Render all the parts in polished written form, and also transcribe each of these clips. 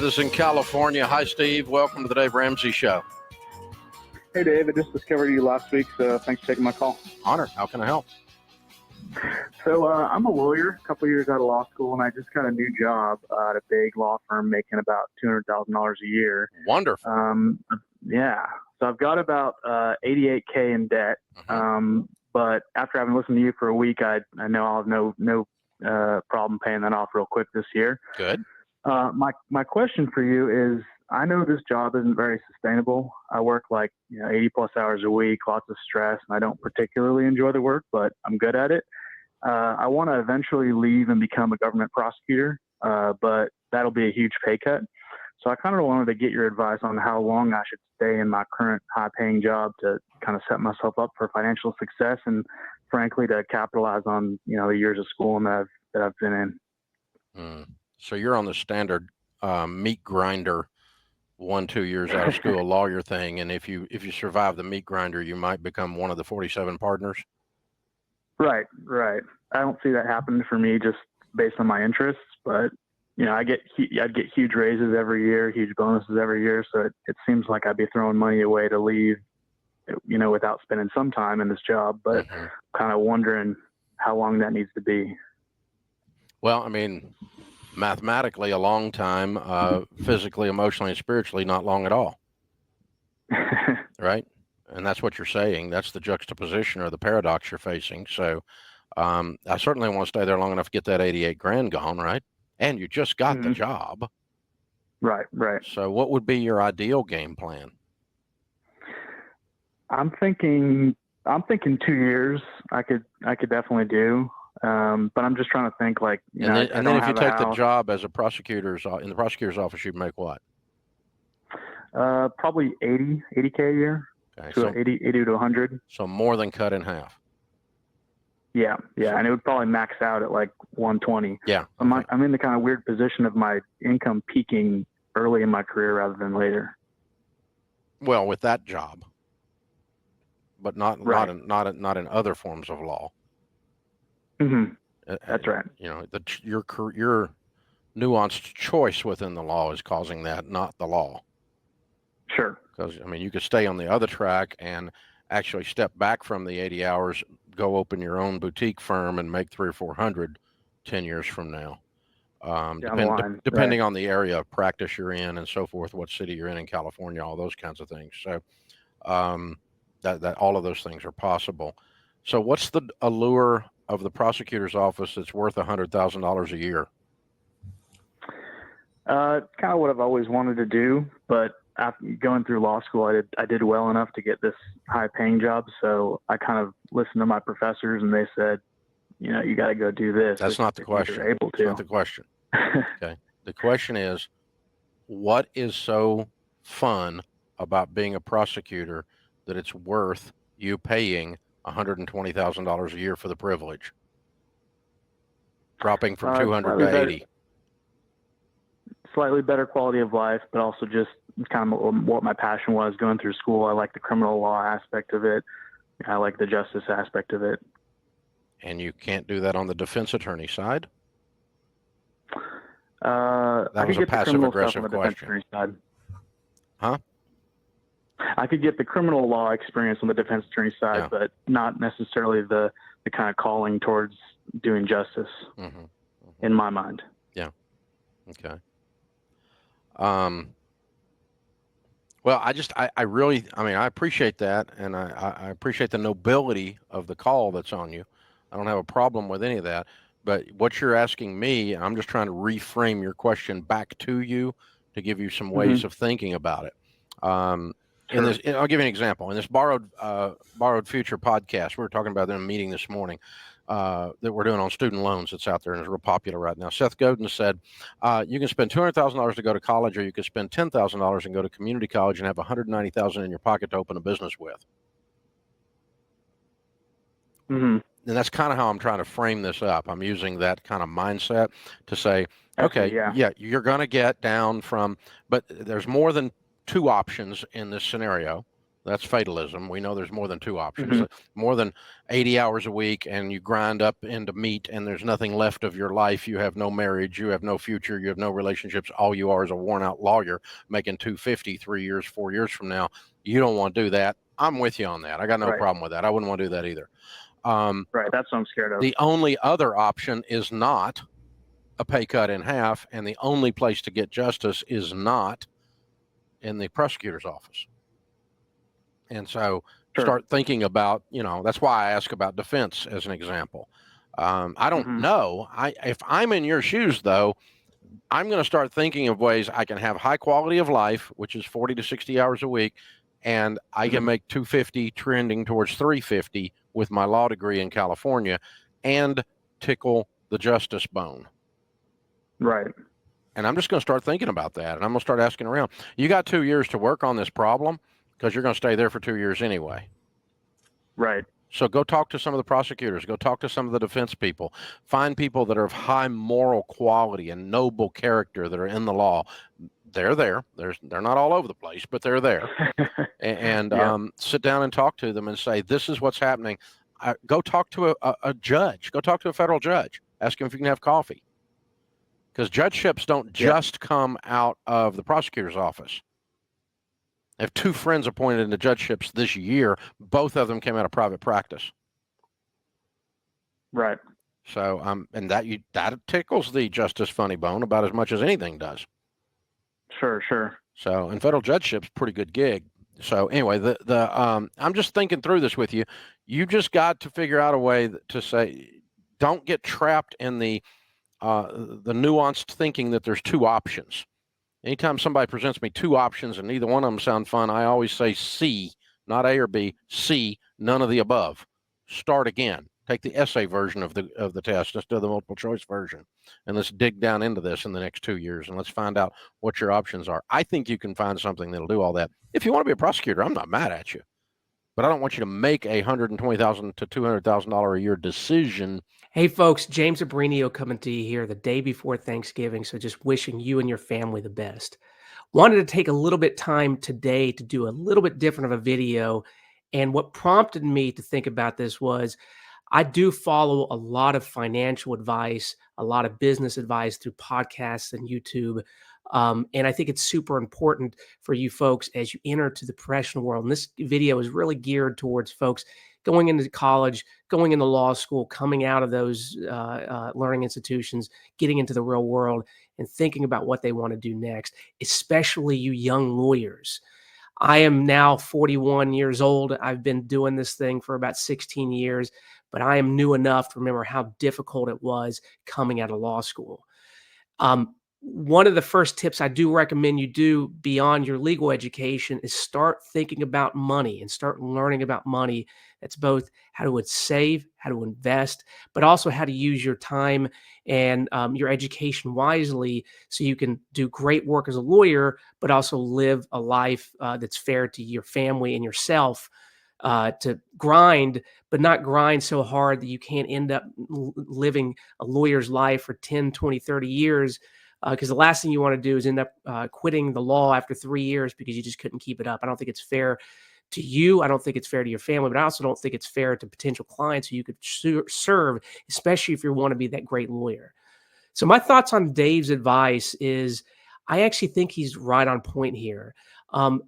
This is in California. Hi, Steve. Welcome to the Dave Ramsey Show. Hey, Dave. I just discovered you last week, so thanks for taking my call. Honor. How can I help? So I'm a lawyer, a couple years out of law school, and I just got a new job at a big law firm making about $200,000 a year. Wonderful. Yeah. So I've got about $88K in debt. But after having listened to you for a week, I know I'll have no problem paying that off real quick this year. Good. My question for you is, I know this job isn't very sustainable. I work 80 plus hours a week, lots of stress, and I don't particularly enjoy the work, but I'm good at it. I want to eventually leave and become a government prosecutor, but that'll be a huge pay cut. So I kind of wanted to get your advice on how long I should stay in my current high-paying job to kind of set myself up for financial success and, frankly, to capitalize on the years of schooling that I've been in. So you're on the standard meat grinder, 1-2 years out of school lawyer thing, and if you survive the meat grinder, you might become one of the 47 partners. Right. I don't see that happening for me just based on my interests, but I'd get huge raises every year, huge bonuses every year. So it seems like I'd be throwing money away to leave, without spending some time in this job, but kind of wondering how long that needs to be. Well, I mean, mathematically, a long time, physically, emotionally, and spiritually, not long at all. Right? And that's what you're saying. That's the juxtaposition or the paradox you're facing. So I certainly want to stay there long enough to get that 88 grand gone, right? And you just got the job. Right. So what would be your ideal game plan? I'm thinking 2 years I could definitely do. But I'm just trying to think and then if you take the job as a prosecutor's in the prosecutor's office, you'd make what? Probably 80K a year. Okay, so 80 to 100. So more than cut in half. Yeah. And it would probably max out at 120. Yeah. Okay. I'm in the kind of weird position of my income peaking early in my career rather than later. Well, with that job, but not in other forms of law. That's right. Your nuanced choice within the law is causing that, not the law. Sure. Because you could stay on the other track and actually step back from the 80 hours, go open your own boutique firm and make 300 or 400 10 years from now. Depending on the area of practice you're in and so forth, what city you're in California, all those kinds of things. So that all of those things are possible. So what's the allure of the prosecutor's office that's worth $100,000 a year? Kind of what I've always wanted to do, but after going through law school, I did well enough to get this high-paying job. So I kind of listened to my professors, and they said, you got to go do this. That's not the question. You're able to. That's not the question. Okay. The question is, what is so fun about being a prosecutor that it's worth you paying $120,000 a year for the privilege, dropping from 200 to 80? Slightly better quality of life, but also just kind of what my passion was going through school. I like the criminal law aspect of it. I like the justice aspect of it. And you can't do that on the defense attorney side? That was a passive-aggressive question. Huh? I could get the criminal law experience on the defense attorney side, but not necessarily the kind of calling towards doing justice in my mind. Yeah. Okay. Well, I really appreciate that, and I appreciate the nobility of the call that's on you. I don't have a problem with any of that, but what you're asking me, I'm just trying to reframe your question back to you to give you some ways of thinking about it. I'll give you an example. In this Borrowed Future podcast, we were talking about in a meeting this morning that we're doing on student loans that's out there and is real popular right now. Seth Godin said, you can spend $200,000 to go to college, or you can spend $10,000 and go to community college and have $190,000 in your pocket to open a business with. And that's kind of how I'm trying to frame this up. I'm using that kind of mindset to say, okay, you're going to get down from, but there's more than two options in this scenario. That's fatalism. We know there's more than two options. Mm-hmm. More than 80 hours a week, and you grind up into meat, and there's nothing left of your life. You have no marriage, you have no future, you have no relationships. All you are is a worn-out lawyer making 250 3 years, 4 years from now. You don't want to do that. I'm with you on that. I got no Right. problem with that. I wouldn't want to do that either. Right. That's what I'm scared of. The only other option is not a pay cut in half, and the only place to get justice is not in the prosecutor's office. And so Sure. start thinking about, that's why I ask about defense as an example. I don't Mm-hmm. know. If I'm in your shoes, though, I'm going to start thinking of ways I can have high quality of life, which is 40 to 60 hours a week, and I can Mm-hmm. make 250 trending towards 350 with my law degree in California and tickle the justice bone. Right. And I'm just going to start thinking about that, and I'm going to start asking around. You got 2 years to work on this problem because you're going to stay there for 2 years anyway. Right. So go talk to some of the prosecutors, go talk to some of the defense people, find people that are of high moral quality and noble character that are in the law. They're there. They're not all over the place, but they're there. And Yeah. Sit down and talk to them and say, this is what's happening. Go talk to a judge. Go talk to a federal judge. Ask him if you can have coffee. Because judgeships don't just come out of the prosecutor's office. I have 2 friends appointed into judgeships this year. Both of them came out of private practice. Right. So, and that tickles the justice funny bone about as much as anything does. Sure. Sure. So, and federal judgeship's pretty good gig. So, anyway, I'm just thinking through this with you. You just got to figure out a way to say, don't get trapped in the nuanced thinking that there's 2 options. Anytime somebody presents me 2 options and neither one of them sound fun, I always say C, not A or B. C, none of the above. Start again. Take the essay version of the test instead of the multiple choice version, and let's dig down into this in the next 2 years, and let's find out what your options are. I think you can find something that'll do all that. If you want to be a prosecutor, I'm not mad at you, but I don't want you to make a $120,000 to $200,000 a year decision. Hey, folks, James Abrenio coming to you here the day before Thanksgiving. So just wishing you and your family the best. Wanted to take a little bit time today to do a little bit different of a video. And what prompted me to think about this was I do follow a lot of financial advice, a lot of business advice through podcasts and YouTube. And I think it's super important for you folks as you enter to the professional world. And this video is really geared towards folks going into college, going into law school, coming out of those learning institutions, getting into the real world, and thinking about what they want to do next, especially you young lawyers. I am now 41 years old. I've been doing this thing for about 16 years, but I am new enough to remember how difficult it was coming out of law school. One of the first tips I do recommend you do beyond your legal education is start thinking about money and start learning about money. That's both how to save, how to invest, but also how to use your time and your education wisely so you can do great work as a lawyer, but also live a life that's fair to your family and yourself. To grind, but not grind so hard that you can't end up living a lawyer's life for 10, 20, 30 years. Because the last thing you want to do is end up quitting the law after 3 years because you just couldn't keep it up. I don't think it's fair to you. I don't think it's fair to your family, but I also don't think it's fair to potential clients who you could serve, especially if you want to be that great lawyer. So my thoughts on Dave's advice is I actually think he's right on point here.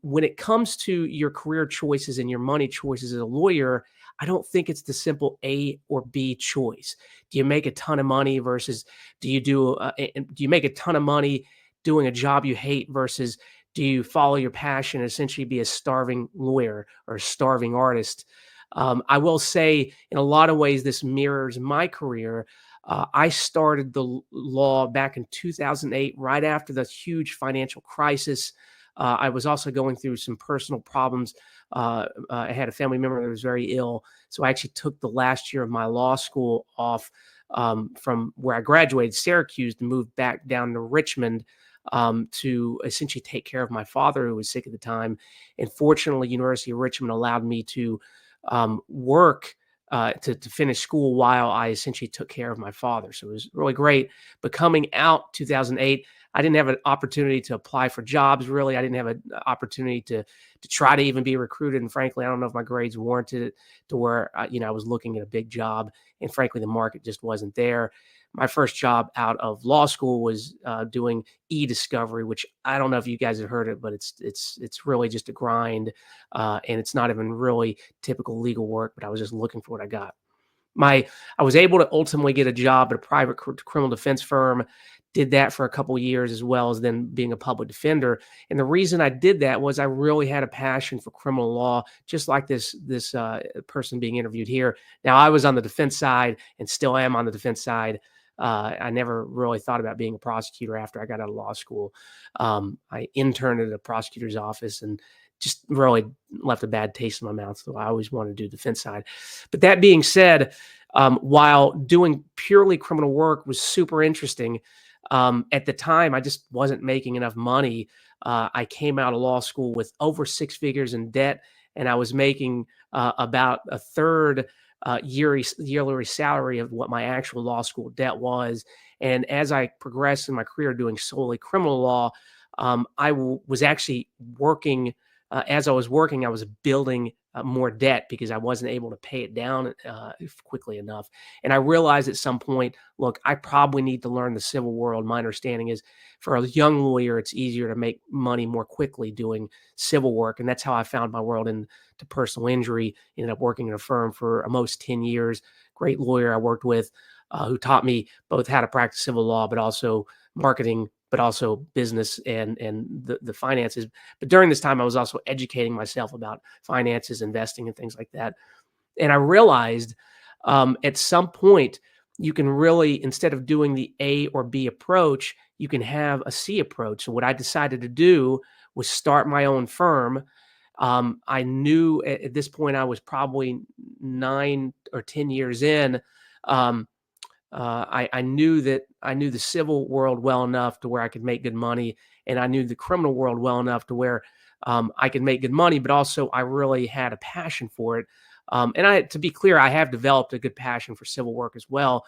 When it comes to your career choices and your money choices as a lawyer, I don't think it's the simple A or B choice. Do you make a ton of money versus do you make a ton of money doing a job you hate versus do you follow your passion and essentially be a starving lawyer or a starving artist? I will say in a lot of ways, this mirrors my career. I started the law back in 2008, right after the huge financial crisis. I was also going through some personal problems. I had a family member that was very ill. So I actually took the last year of my law school off from where I graduated, Syracuse, to move back down to Richmond to essentially take care of my father, who was sick at the time. And fortunately, University of Richmond allowed me to work to finish school while I essentially took care of my father. So it was really great. But coming out 2008, I didn't have an opportunity to apply for jobs. Really, I didn't have an opportunity to try to even be recruited. And frankly, I don't know if my grades warranted it to where I was looking at a big job. And frankly, the market just wasn't there. My first job out of law school was doing e-discovery, which I don't know if you guys have heard it, but it's really just a grind, and it's not even really typical legal work. But I was just looking for what I got. I was able to ultimately get a job at a private criminal defense firm. Did that for a couple of years, as well as then being a public defender. And the reason I did that was I really had a passion for criminal law, just like this person being interviewed here. Now, I was on the defense side and still am on the defense side. I never really thought about being a prosecutor after I got out of law school. I interned at a prosecutor's office and just really left a bad taste in my mouth. So I always wanted to do the defense side. But that being said, while doing purely criminal work was super interesting, at the time, I just wasn't making enough money. I came out of law school with over 6 figures in debt, and I was making about a third yearly salary of what my actual law school debt was. And as I progressed in my career doing solely criminal law, I was actually working. As I was working, I was building more debt because I wasn't able to pay it down quickly enough. And I realized at some point, look, I probably need to learn the civil world. My understanding is for a young lawyer, it's easier to make money more quickly doing civil work. And that's how I found my world into personal injury. Ended up working in a firm for almost 10 years. Great lawyer I worked with who taught me both how to practice civil law, but also marketing, but also business and the finances. But during this time, I was also educating myself about finances, investing, and things like that. And I realized at some point, you can really, instead of doing the A or B approach, you can have a C approach. So what I decided to do was start my own firm. I knew at this point I was probably 9 or 10 years in. I knew the civil world well enough to where I could make good money, and I knew the criminal world well enough to where I could make good money, but also I really had a passion for it. To be clear, I have developed a good passion for civil work as well,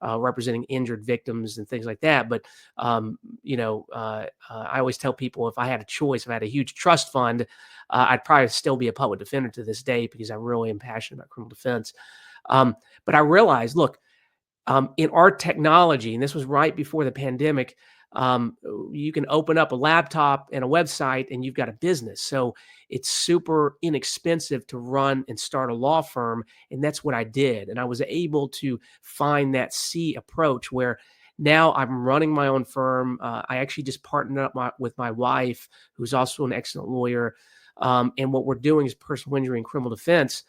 representing injured victims and things like that. But I always tell people if I had a choice, if I had a huge trust fund, I'd probably still be a public defender to this day because I really am passionate about criminal defense. But I realized, look, in our technology, and this was right before the pandemic, you can open up a laptop and a website and you've got a business. So it's super inexpensive to run and start a law firm. And that's what I did. And I was able to find that C approach where now I'm running my own firm. I actually just partnered up with my wife, who's also an excellent lawyer. And what we're doing is personal injury and criminal defense.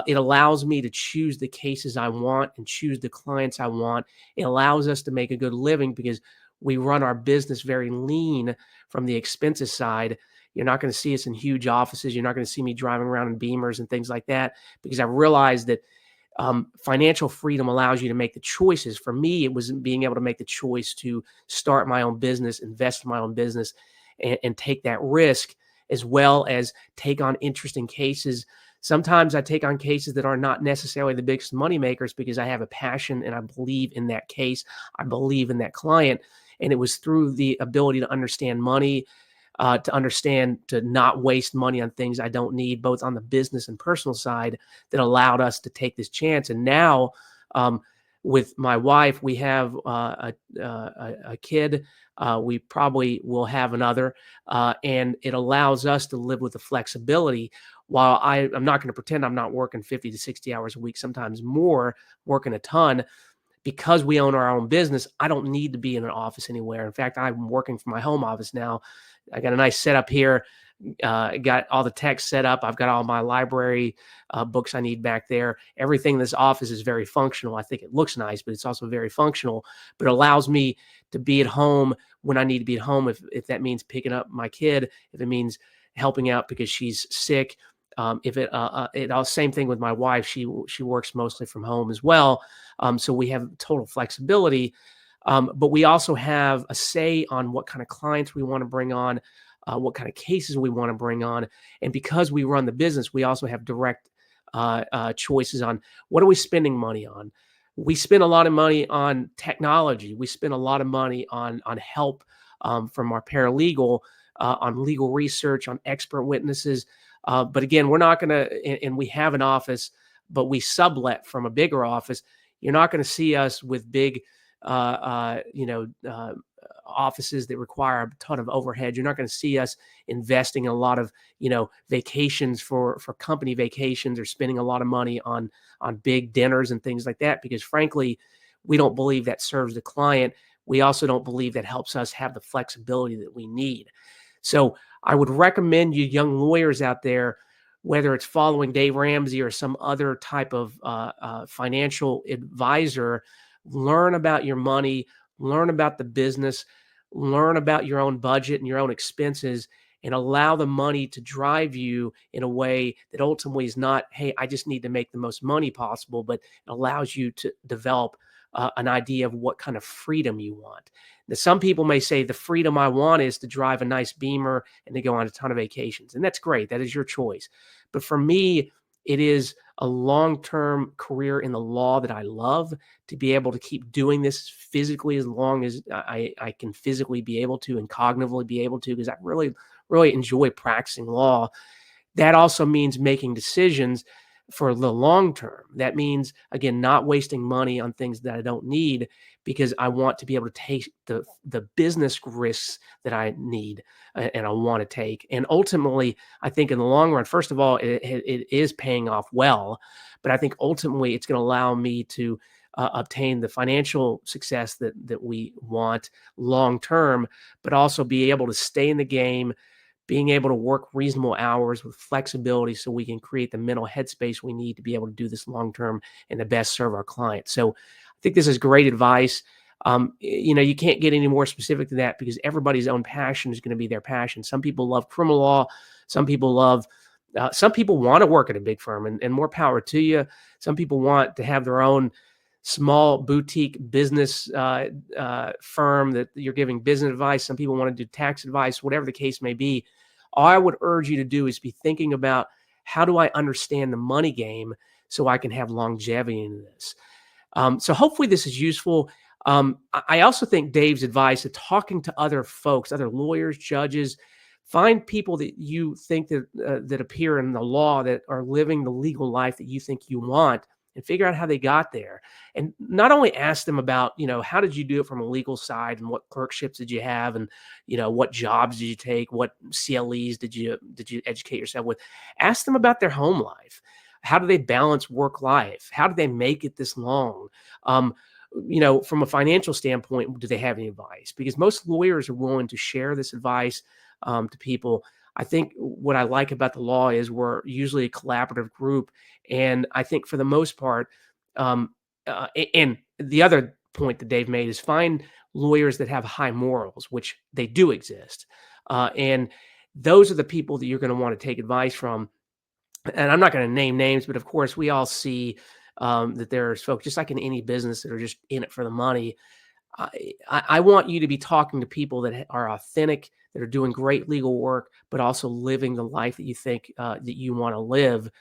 It allows me to choose the cases I want and choose the clients I want. It allows us to make a good living because we run our business very lean from the expenses side. You're not going to see us in huge offices. You're not going to see me driving around in Beamers and things like that because I realized that financial freedom allows you to make the choices. For me, it was being able to make the choice to start my own business, invest in my own business, and take that risk, as well as take on interesting cases. Sometimes I take on cases that are not necessarily the biggest money makers because I have a passion and I believe in that case. I believe in that client. And it was through the ability to understand money, to understand to not waste money on things I don't need, both on the business and personal side, that allowed us to take this chance. And now with my wife, we have a kid. We probably will have another. And it allows us to live with the flexibility. While I'm not going to pretend I'm not working 50 to 60 hours a week, sometimes more, working a ton, because we own our own business, I don't need to be in an office anywhere. In fact, I'm working from my home office now. I got a nice setup here. Got all the tech set up. I've got all my library books I need back there. Everything in this office is very functional. I think it looks nice, but it's also very functional. But it allows me to be at home when I need to be at home. If that means picking up my kid, if it means helping out because she's sick. Same thing with my wife. She works mostly from home as well. So we have total flexibility, but we also have a say on what kind of clients we want to bring on, what kind of cases we want to bring on. And because we run the business, we also have direct choices on what are we spending money on. We spend a lot of money on technology. We spend a lot of money on help from our paralegal on legal research, on expert witnesses. But again, we're not going to, and we have an office, but we sublet from a bigger office. You're not going to see us with big, offices that require a ton of overhead. You're not going to see us investing in a lot of, vacations for company vacations, or spending a lot of money on big dinners and things like that, because frankly, we don't believe that serves the client. We also don't believe that helps us have the flexibility that we need. So I would recommend you young lawyers out there, whether it's following Dave Ramsey or some other type of financial advisor, learn about your money, learn about the business, learn about your own budget and your own expenses, and allow the money to drive you in a way that ultimately is not, hey, I just need to make the most money possible, but it allows you to develop an idea of what kind of freedom you want. Now, some people may say the freedom I want is to drive a nice Beamer and to go on a ton of vacations. And that's great. That is your choice. But for me, it is a long-term career in the law that I love, to be able to keep doing this physically as long as I can physically be able to and cognitively be able to, because I really, really enjoy practicing law. That also means making decisions for the long term. That means, again, not wasting money on things that I don't need, because I want to be able to take the business risks that I need and I want to take. And ultimately, I think in the long run, first of all, it is paying off well, but I think ultimately it's going to allow me to obtain the financial success that we want long term, but also be able to stay in the game, being able to work reasonable hours with flexibility, so we can create the mental headspace we need to be able to do this long term and to best serve our clients. So I think this is great advice. You can't get any more specific than that, because everybody's own passion is going to be their passion. Some people love criminal law. Some people want to work at a big firm, and more power to you. Some people want to have their own small boutique business firm that you're giving business advice. Some people want to do tax advice, whatever the case may be. All I would urge you to do is be thinking about, how do I understand the money game so I can have longevity in this? So hopefully this is useful. I also think Dave's advice of talking to other folks, other lawyers, judges, find people that you think that appear in the law, that are living the legal life that you think you want, and figure out how they got there. And not only ask them about, how did you do it from a legal side, and what clerkships did you have, and, what jobs did you take, what CLEs did you educate yourself with. Ask them about their home life. How do they balance work life? How do they make it this long? From a financial standpoint, do they have any advice? Because most lawyers are willing to share this advice to people. I think what I like about the law is we're usually a collaborative group. And I think for the most part, and the other point that Dave made is, find lawyers that have high morals, which they do exist. And those are the people that you're going to want to take advice from. And I'm not going to name names, but of course we all see that there's folks, just like in any business, that are just in it for the money. I want you to be talking to people that are authentic, that are doing great legal work, but also living the life that you think that you want to live,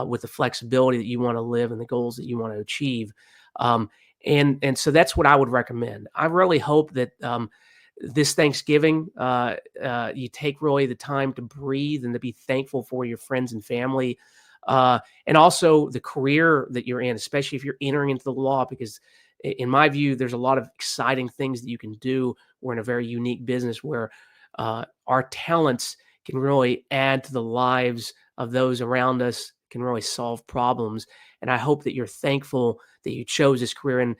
with the flexibility that you want to live and the goals that you want to achieve. And so that's what I would recommend. I really hope that this Thanksgiving, you take really the time to breathe and to be thankful for your friends and family, and also the career that you're in, especially if you're entering into the law, because in my view, there's a lot of exciting things that you can do. We're in a very unique business where our talents can really add to the lives of those around us, can really solve problems. And I hope that you're thankful that you chose this career. And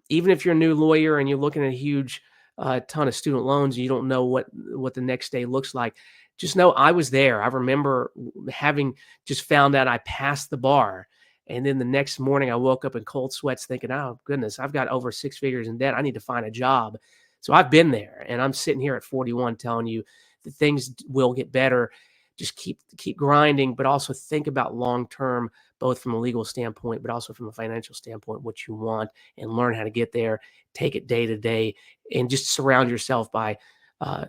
even if you're a new lawyer and you're looking at a huge ton of student loans, and you don't know what the next day looks like, just know I was there. I remember having just found out I passed the bar. And then the next morning I woke up in cold sweats thinking, oh goodness, I've got over 6 figures in debt. I need to find a job. So I've been there, and I'm sitting here at 41 telling you that things will get better. Just keep grinding, but also think about long-term, both from a legal standpoint, but also from a financial standpoint, what you want, and learn how to get there. Take it day to day, and just surround yourself by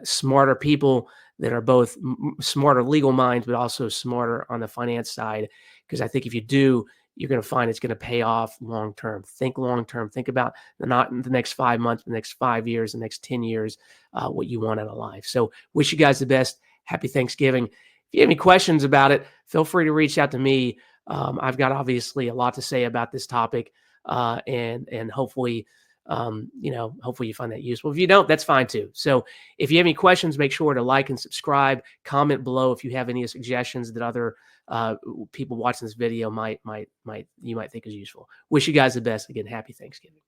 smarter people that are both smarter legal minds, but also smarter on the finance side. Because I think if you do, you're going to find it's going to pay off long term. Think long term. Think about not in the next 5 months, the next 5 years, the next 10 years, what you want out of life. So wish you guys the best. Happy Thanksgiving. If you have any questions about it, feel free to reach out to me. I've got obviously a lot to say about this topic, and hopefully, hopefully you find that useful. If you don't, that's fine too. So if you have any questions, make sure to like and subscribe. Comment below if you have any suggestions that other people watching this video might think is useful. Wish you guys the best. Again, happy Thanksgiving.